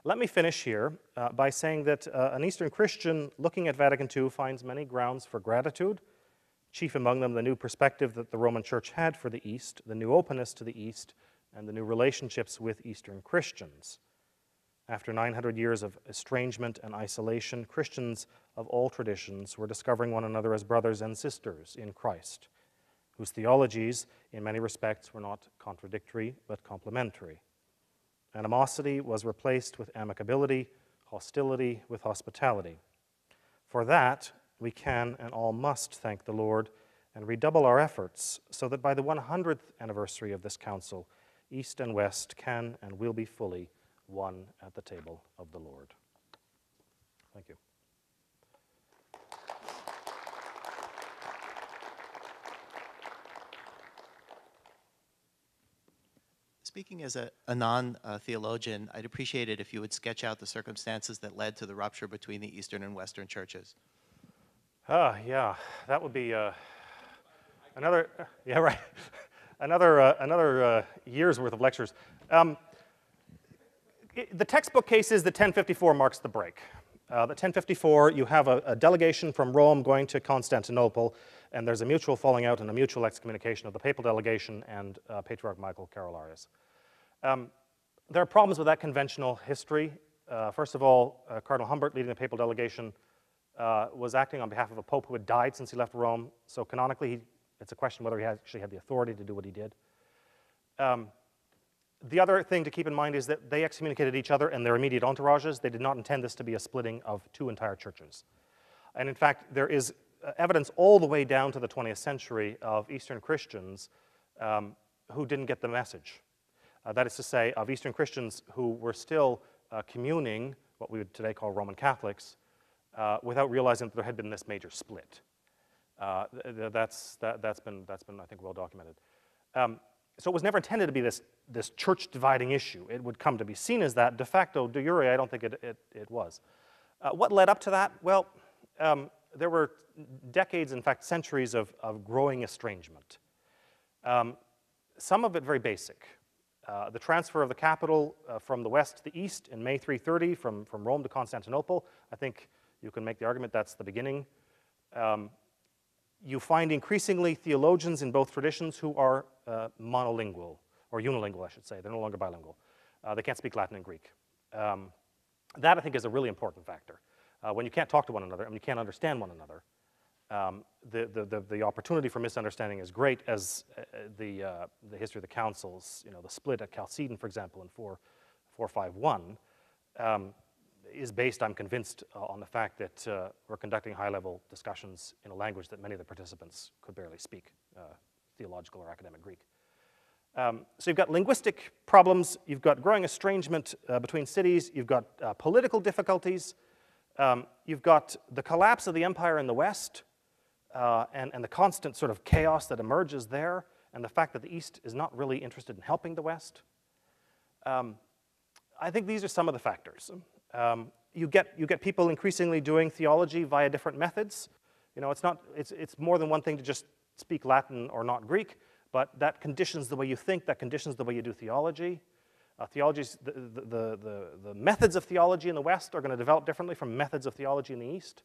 Let me finish here by saying that an Eastern Christian looking at Vatican II finds many grounds for gratitude, chief among them the new perspective that the Roman Church had for the East, the new openness to the East, and the new relationships with Eastern Christians. After 900 years of estrangement and isolation, Christians of all traditions were discovering one another as brothers and sisters in Christ, whose theologies, in many respects, were not contradictory but complementary. Animosity was replaced with amicability, hostility with hospitality. For that, we can and all must thank the Lord and redouble our efforts so that by the 100th anniversary of this council, East and West can and will be fully one at the table of the Lord. Thank you. Speaking as a non-theologian, I'd appreciate it if you would sketch out the circumstances that led to the rupture between the Eastern and Western churches. Yeah, that would be another, yeah, right, another year's worth of lectures. The textbook case is that 1054 marks the break. The 1054, you have a delegation from Rome going to Constantinople, and there's a mutual falling out and a mutual excommunication of the papal delegation and Patriarch Michael Carolarius. There are problems with that conventional history. First of all, Cardinal Humbert, leading the papal delegation, was acting on behalf of a pope who had died since he left Rome, so canonically, it's a question whether he actually had the authority to do what he did. The other thing to keep in mind is that they excommunicated each other and their immediate entourages. They did not intend this to be a splitting of two entire churches. And in fact, there is evidence all the way down to the 20th century of Eastern Christians who didn't get the message. That is to say, of Eastern Christians who were still communing, what we would today call Roman Catholics, without realizing that there had been this major split. That's been, I think, well documented. So it was never intended to be this church-dividing issue. It would come to be seen as that. De facto, de jure, I don't think it was. What led up to that? Well, there were decades, in fact, centuries of growing estrangement. Some of it very basic. The transfer of the capital from the west to the east in May 330 from Rome to Constantinople, I think you can make the argument that's the beginning. You find increasingly theologians in both traditions who are monolingual, or unilingual, I should say. They're no longer bilingual. They can't speak Latin and Greek. That, I think, is a really important factor. When you can't talk to one another and you can't understand one another, the opportunity for misunderstanding is great, as the history of the councils, the split at Chalcedon, for example, in 451, is based, I'm convinced, on the fact that we're conducting high-level discussions in a language that many of the participants could barely speak, theological or academic Greek. So you've got linguistic problems, you've got growing estrangement between cities, you've got political difficulties, you've got the collapse of the empire in the West, and the constant sort of chaos that emerges there, and the fact that the East is not really interested in helping the West. I think these are some of the factors. You get people increasingly doing theology via different methods. It's more than one thing to just speak Latin or not Greek, but that conditions the way you think, that conditions the way you do theology. The methods of theology in the West are going to develop differently from methods of theology in the East.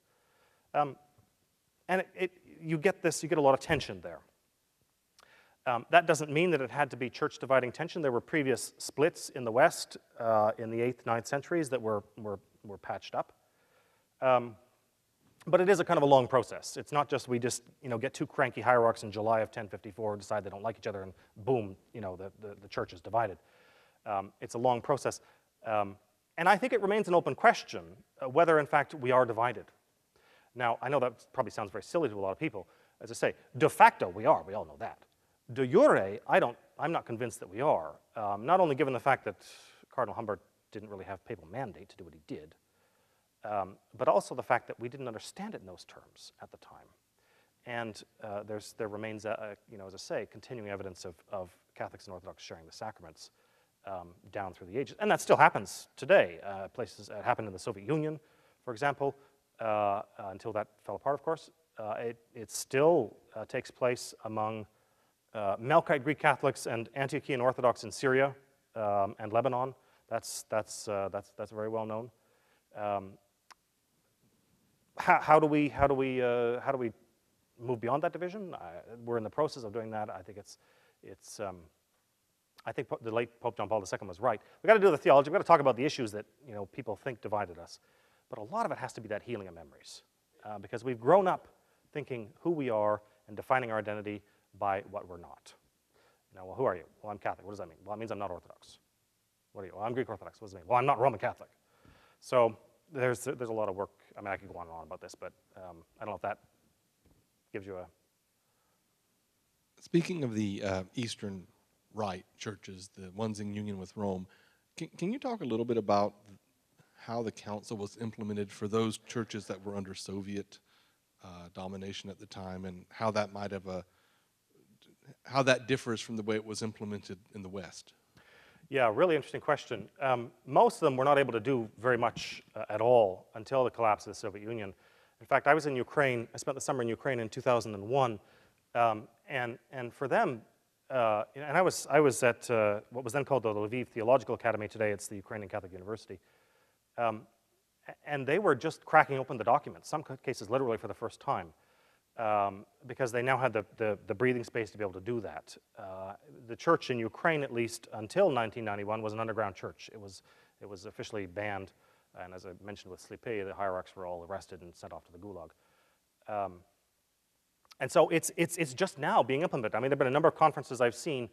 And you get a lot of tension there. That doesn't mean that it had to be church-dividing tension. There were previous splits in the West in the 8th, 9th centuries that were patched up. But it is a kind of a long process. It's not just we just get two cranky hierarchs in July of 1054, decide they don't like each other, and boom, the church is divided. It's a long process. And I think it remains an open question whether, in fact, we are divided. Now, I know that probably sounds very silly to a lot of people. As I say, de facto, we are. We all know that. De jure, I'm not convinced that we are. Not only given the fact that Cardinal Humbert didn't really have papal mandate to do what he did, but also the fact that we didn't understand it in those terms at the time. And there remains, as I say, continuing evidence of Catholics and Orthodox sharing the sacraments down through the ages. And that still happens today. Places it happened in the Soviet Union, for example, until that fell apart, of course. It still takes place among Melkite Greek Catholics and Antiochian Orthodox in Syria and Lebanon. That's very well known. How do we move beyond that division? We're in the process of doing that. I think I think the late Pope John Paul II was right. We've got to do the theology. We've got to talk about the issues that people think divided us. But a lot of it has to be that healing of memories, because we've grown up thinking who we are and defining our identity by what we're not. Well, who are you? Well, I'm Catholic. What does that mean? Well, it means I'm not Orthodox. What are you? Well, I'm Greek Orthodox. What does it mean? Well, I'm not Roman Catholic. So there's a lot of work. I mean, I could go on and on about this, but I don't know if that gives you a... Speaking of the Eastern Rite churches, the ones in union with Rome, can you talk a little bit about how the council was implemented for those churches that were under Soviet domination at the time, and how that might have how that differs from the way it was implemented in the West? Yeah, really interesting question. Most of them were not able to do very much at all until the collapse of the Soviet Union. In fact, I was in Ukraine. I spent the summer in Ukraine in 2001, and for them, and I was at what was then called the Lviv Theological Academy. Today, it's the Ukrainian Catholic University, and they were just cracking open the documents. Some cases, literally for the first time. Because they now had the breathing space to be able to do that. The church in Ukraine, at least until 1991, was an underground church. It was officially banned, and as I mentioned with Slipi, the hierarchs were all arrested and sent off to the Gulag. And so it's just now being implemented. I mean, there have been a number of conferences I've seen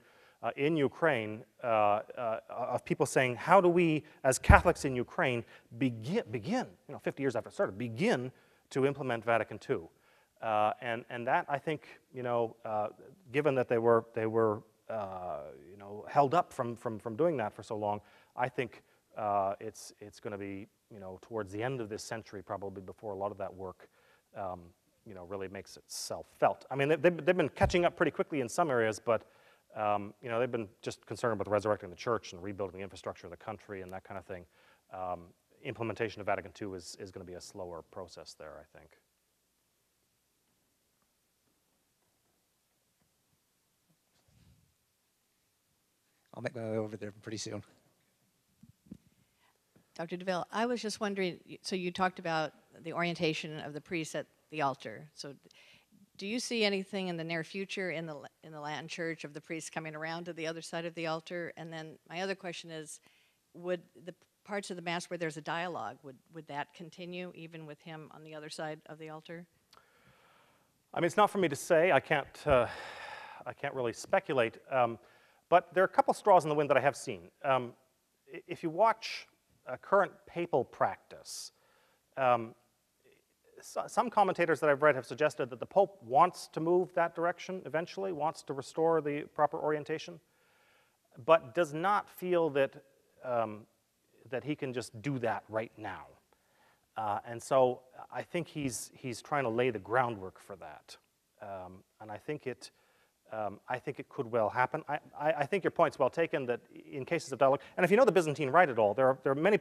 in Ukraine of people saying, how do we, as Catholics in Ukraine, begin 50 years after it started, begin to implement Vatican II? And that, I think, given that they were held up from doing that for so long, I think it's going to be, towards the end of this century, probably, before a lot of that work, really makes itself felt. I mean, they've been catching up pretty quickly in some areas, but they've been just concerned with resurrecting the church and rebuilding the infrastructure of the country and that kind of thing. Implementation of Vatican II is going to be a slower process there, I think. I'll make my way over there pretty soon. Dr. DeVille, I was just wondering, so you talked about the orientation of the priests at the altar. So do you see anything in the near future in the Latin Church of the priests coming around to the other side of the altar? And then my other question is, would the parts of the Mass where there's a dialogue, would that continue even with him on the other side of the altar? I mean, it's not for me to say. I can't really speculate. But there are a couple straws in the wind that I have seen. If you watch current papal practice, some commentators that I've read have suggested that the Pope wants to move that direction eventually, wants to restore the proper orientation, but does not feel that, that he can just do that right now. And so I think he's trying to lay the groundwork for that. And I think it could well happen. I think your point's well taken that in cases of dialogue, and if you know the Byzantine Rite at all, there are many,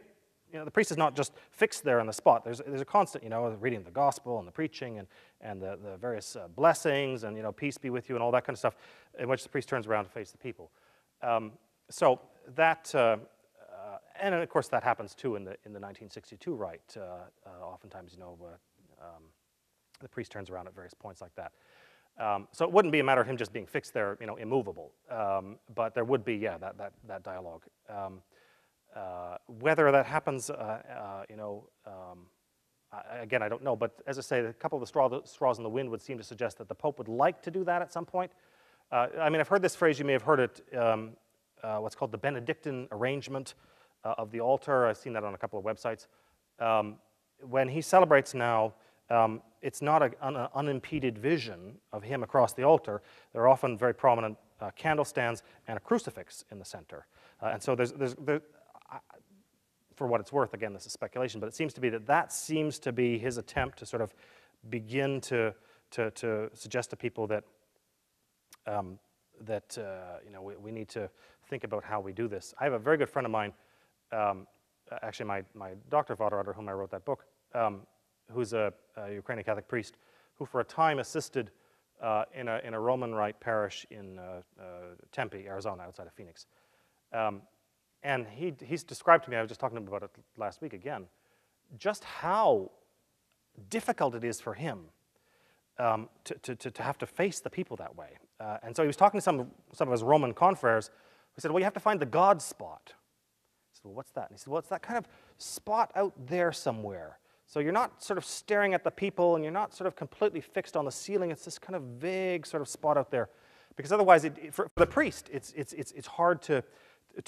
the priest is not just fixed there on the spot. There's a constant, reading of the gospel and the preaching and the various blessings and, peace be with you and all that kind of stuff, in which the priest turns around to face the people. So that, and of course that happens too in the 1962 Rite. Oftentimes, the priest turns around at various points like that. So it wouldn't be a matter of him just being fixed there, immovable. But there would be, that dialogue. Whether that happens, Again, I don't know, but as I say, a couple of the straws in the wind would seem to suggest that the Pope would like to do that at some point. I mean, I've heard this phrase, you may have heard it, what's called the Benedictine arrangement of the altar. I've seen that on a couple of websites. When he celebrates now, it's not an unimpeded vision of him across the altar. There are often very prominent candle stands and a crucifix in the center. And so there's for what it's worth, again, this is speculation, but it seems to be that seems to be his attempt to sort of begin to suggest to people that you know, we need to think about how we do this. I have a very good friend of mine, actually my doctor father, under whom I wrote that book, who's a Ukrainian Catholic priest, who for a time assisted in a Roman Rite parish in Tempe, Arizona, outside of Phoenix. And he's described to me, I was just talking to him about it last week again, just how difficult it is for him to have to face the people that way. And so he was talking to some of his Roman confreres who said, well, you have to find the God spot. I said, well, what's that? And he said, well, it's that kind of spot out there somewhere. So you're not sort of staring at the people and you're not sort of completely fixed on the ceiling. It's this kind of vague sort of spot out there. Because otherwise, for the priest, it's hard to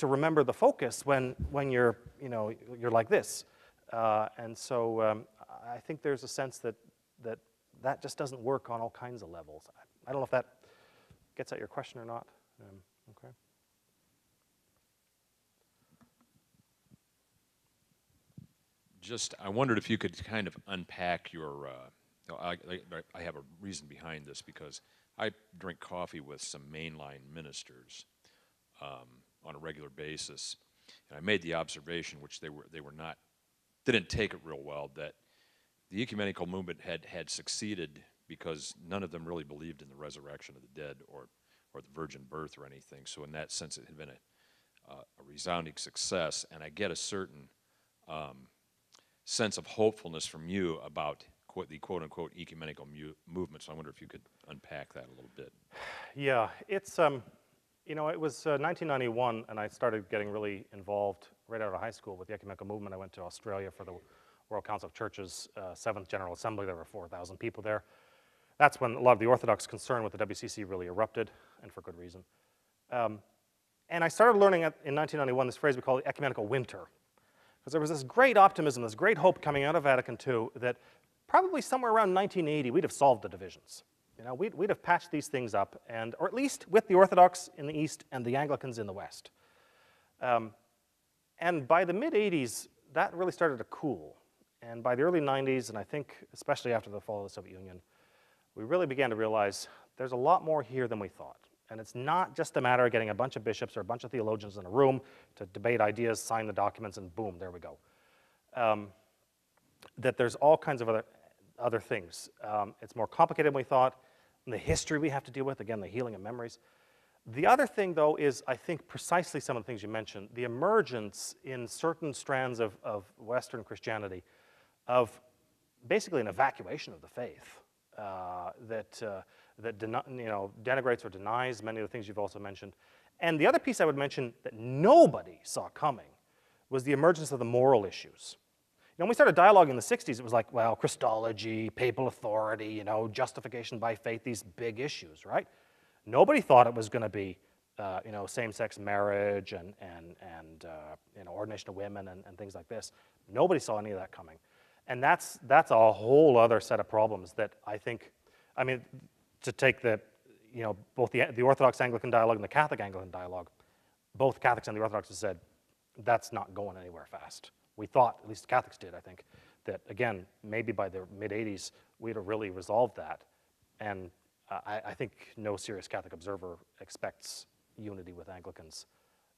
remember the focus when you're, you know, you're like this. And so I think there's a sense that just doesn't work on all kinds of levels. I don't know if that gets at your question or not. Okay. Just, I wondered if you could kind of unpack your, I have a reason behind this because I drink coffee with some mainline ministers on a regular basis, and I made the observation, which didn't take it real well, that the ecumenical movement had succeeded because none of them really believed in the resurrection of the dead or the virgin birth or anything. So in that sense, it had been a resounding success, and I get a certain sense of hopefulness from you about the quote-unquote ecumenical movement. So I wonder if you could unpack that a little bit. Yeah, it's you know, it was 1991, and I started getting really involved right out of high school with the ecumenical movement. I went to Australia for the World Council of Churches 7th General Assembly. There were 4,000 people there. That's when a lot of the Orthodox concern with the WCC really erupted, and for good reason. And I started learning in 1991 this phrase we call the ecumenical winter, because there was this great optimism, this great hope coming out of Vatican II that probably somewhere around 1980 we'd have solved the divisions. You know, we'd have patched these things up, or at least with the Orthodox in the East and the Anglicans in the West. And by the mid-'80s, that really started to cool. And by the early 90s, and I think especially after the fall of the Soviet Union, we really began to realize there's a lot more here than we thought. And it's not just a matter of getting a bunch of bishops or a bunch of theologians in a room to debate ideas, sign the documents, and boom, there we go. That there's all kinds of other things. It's more complicated than we thought. And the history we have to deal with, again, the healing of memories. The other thing, though, is I think precisely some of the things you mentioned, the emergence in certain strands of Western Christianity of basically an evacuation of the faith that denigrates or denies many of the things you've also mentioned. And the other piece I would mention that nobody saw coming was the emergence of the moral issues. You know, when we started dialoguing in the 60s, it was like, well, Christology, papal authority, you know, justification by faith, these big issues, right? Nobody thought it was going to be, you know, same-sex marriage and you know, ordination of women and things like this. Nobody saw any of that coming. And that's a whole other set of problems that I think, I mean, to take the, you know, both the Orthodox Anglican dialogue and the Catholic Anglican dialogue, both Catholics and the Orthodox have said, that's not going anywhere fast. We thought, at least the Catholics did, I think, that, again, maybe by the mid-'80s, we'd have really resolved that. And I think no serious Catholic observer expects unity with Anglicans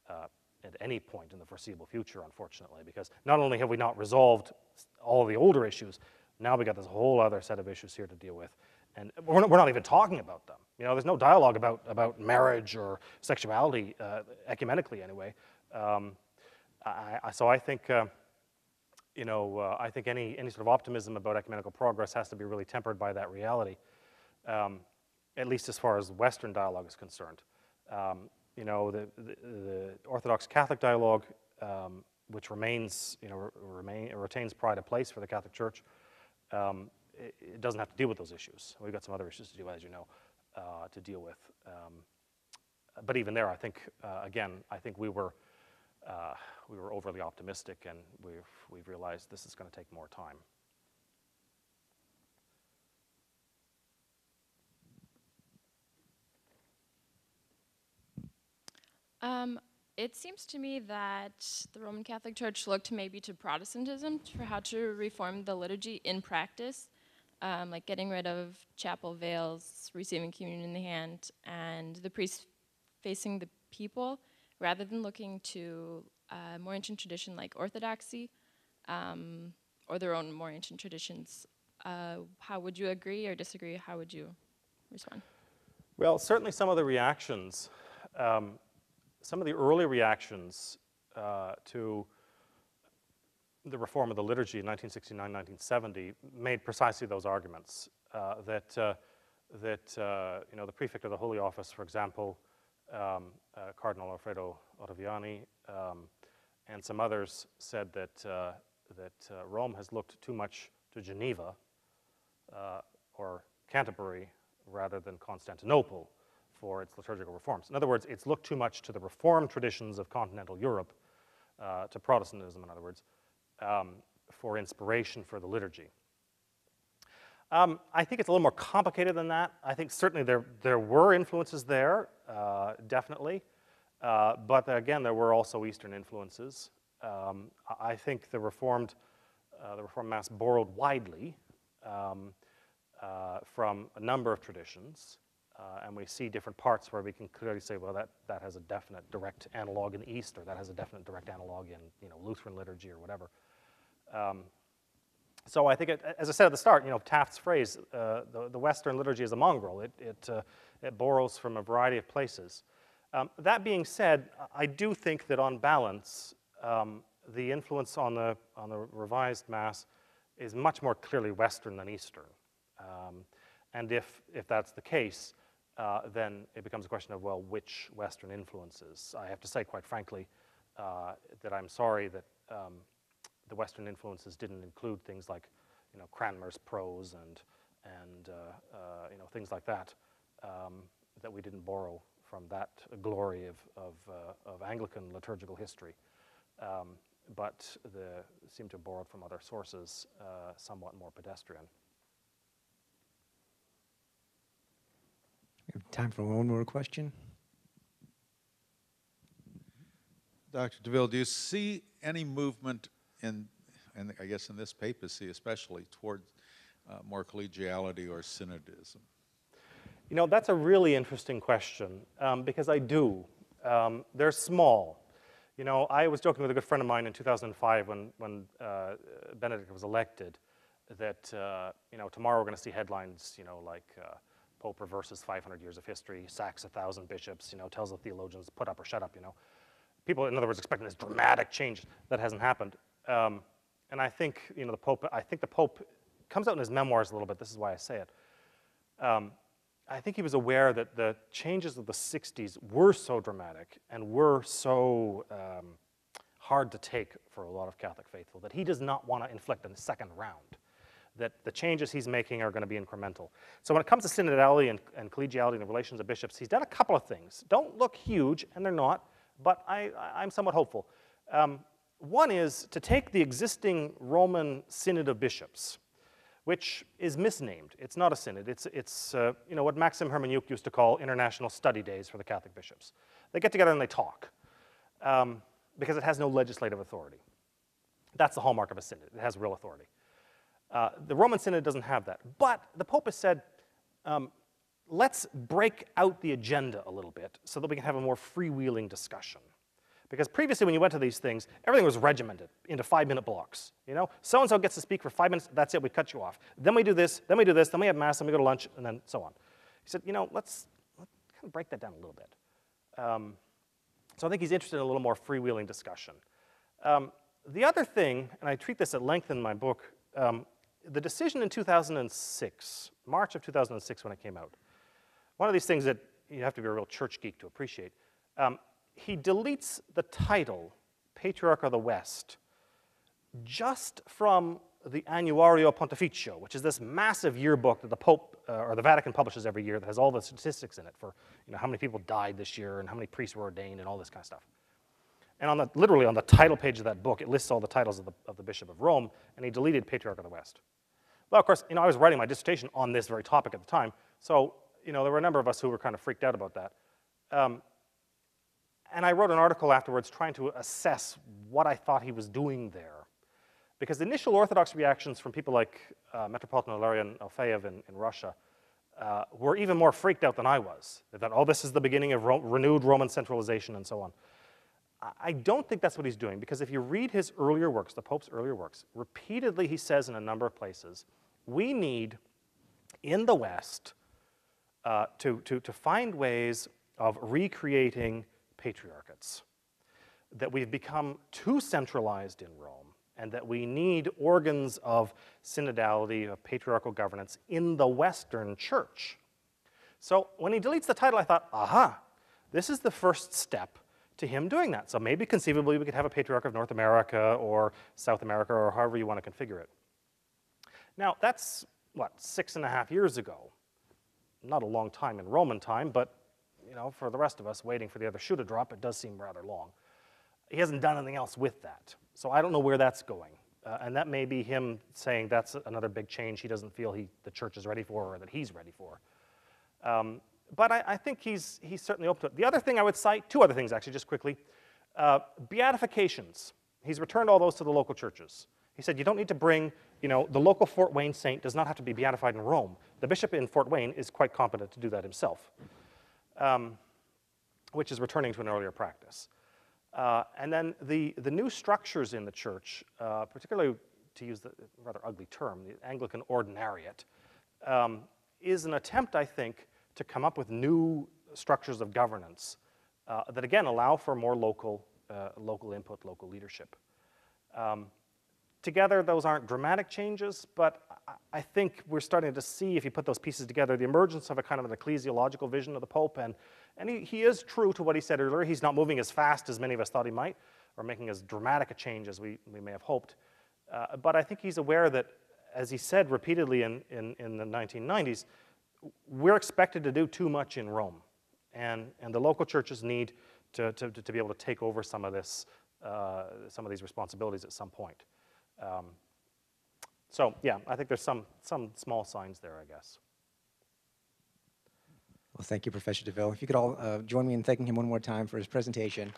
at any point in the foreseeable future, unfortunately, because not only have we not resolved all the older issues, now we got this whole other set of issues here to deal with. And we're not even talking about them. You know, there's no dialogue about marriage or sexuality, ecumenically anyway. So I think, you know, I think any sort of optimism about ecumenical progress has to be really tempered by that reality, at least as far as Western dialogue is concerned. You know, the Orthodox Catholic dialogue, which remains, you know, retains pride of place for the Catholic Church, it doesn't have to deal with those issues. We've got some other issues to do, as you know, to deal with. But even there, I think, again, I think we were overly optimistic, and we've realized this is going to take more time. It seems to me that the Roman Catholic Church looked maybe to Protestantism for how to reform the liturgy in practice, like getting rid of chapel veils, receiving communion in the hand, and the priest facing the people, rather than looking to more ancient tradition like Orthodoxy, or their own more ancient traditions. How would you agree or disagree? How would you respond? Well, certainly some of the reactions, some of the early reactions to the reform of the liturgy in 1969, 1970 made precisely those arguments. That the prefect of the Holy Office, for example, Cardinal Alfredo Ottaviani, and some others said that Rome has looked too much to Geneva or Canterbury rather than Constantinople for its liturgical reforms. In other words, it's looked too much to the Reformed traditions of continental Europe, to Protestantism, in other words, for inspiration for the liturgy. I think it's a little more complicated than that. I think certainly there were influences there, definitely, but again, there were also Eastern influences. I think the Reformed Mass borrowed widely from a number of traditions. And we see different parts where we can clearly say, well, that has a definite direct analog in the East, or that has a definite direct analog in Lutheran liturgy or whatever. So I think, as I said at the start, Taft's phrase, the Western liturgy is a mongrel. It borrows from a variety of places. That being said, I do think that on balance, the influence on the Revised Mass is much more clearly Western than Eastern. And if that's the case, then it becomes a question of, well, which Western influences? I have to say, quite frankly, that I'm sorry that the Western influences didn't include things like, Cranmer's prose and things like that, that we didn't borrow from that glory of Anglican liturgical history, but seem to have borrowed from other sources, somewhat more pedestrian. We have time for one more question. Dr. DeVille, do you see any movement and I guess in this papacy especially, towards more collegiality or synodism? That's a really interesting question, because I do. They're small. I was joking with a good friend of mine in 2005 when Benedict was elected that, tomorrow we're going to see headlines, like Pope reverses 500 years of history, sacks 1,000 bishops, tells the theologians put up or shut up, People, in other words, expecting this dramatic change that hasn't happened. And I think, the Pope comes out in his memoirs a little bit. This is why I say it. I think he was aware that the changes of the 60s were so dramatic and were so hard to take for a lot of Catholic faithful that he does not want to inflict a second round, that the changes he's making are going to be incremental. So when it comes to synodality and collegiality and the relations of bishops, he's done a couple of things. Don't look huge, and they're not, but I'm somewhat hopeful. One is to take the existing Roman Synod of Bishops, which is misnamed. It's not a synod. It's what Maxim Hermaniuk used to call international study days for the Catholic bishops. They get together and they talk because it has no legislative authority. That's the hallmark of a synod. It has real authority. The Roman Synod doesn't have that. But the Pope has said, let's break out the agenda a little bit so that we can have a more freewheeling discussion. Because previously when you went to these things, everything was regimented into 5-minute blocks. So-and-so gets to speak for 5 minutes, that's it, we cut you off. Then we do this, then we do this, then we have Mass, then we go to lunch, and then so on. He said, let's kind of break that down a little bit. So I think he's interested in a little more freewheeling discussion. The other thing, and I treat this at length in my book, the decision in 2006, March of 2006 when it came out, one of these things that you have to be a real church geek to appreciate, he deletes the title, Patriarch of the West, just from the Annuario Pontificio, which is this massive yearbook that the Pope or the Vatican publishes every year that has all the statistics in it for how many people died this year and how many priests were ordained and all this kind of stuff. And literally on the title page of that book, it lists all the titles of the Bishop of Rome, and he deleted Patriarch of the West. Well, of course, I was writing my dissertation on this very topic at the time, so there were a number of us who were kind of freaked out about that. And I wrote an article afterwards trying to assess what I thought he was doing there. Because the initial Orthodox reactions from people like Metropolitan Ilarion Alfeyev in Russia were even more freaked out than I was. They thought, oh, this is the beginning of renewed Roman centralization and so on. I don't think that's what he's doing, because if you read his earlier works, the Pope's earlier works, repeatedly he says in a number of places, we need, in the West, to find ways of recreating patriarchates, that we've become too centralized in Rome, and that we need organs of synodality, of patriarchal governance in the Western Church. So when he deletes the title, I thought, aha, this is the first step to him doing that. So maybe conceivably we could have a Patriarch of North America or South America or however you want to configure it. Now that's, what, 6.5 years ago. Not a long time in Roman time, but for the rest of us waiting for the other shoe to drop, it does seem rather long. He hasn't done anything else with that. So I don't know where that's going. And that may be him saying that's another big change he doesn't feel the church is ready for or that he's ready for. But I think he's certainly open to it. The other thing I would cite, two other things actually, just quickly. Beatifications. He's returned all those to the local churches. He said you don't need to bring, the local Fort Wayne saint does not have to be beatified in Rome. The bishop in Fort Wayne is quite competent to do that himself, which is returning to an earlier practice. And then the new structures in the church, particularly to use the rather ugly term, the Anglican ordinariate, is an attempt, I think, to come up with new structures of governance that, again, allow for more local input, local leadership. Together, those aren't dramatic changes, but I think we're starting to see, if you put those pieces together, the emergence of a kind of an ecclesiological vision of the Pope, and he is true to what he said earlier. He's not moving as fast as many of us thought he might, or making as dramatic a change as we may have hoped. But I think he's aware that, as he said repeatedly in the 1990s, we're expected to do too much in Rome, and the local churches need to be able to take over some of these responsibilities at some point. So yeah, I think there's some small signs there, I guess. Well, thank you, Professor DeVille. If you could all join me in thanking him one more time for his presentation.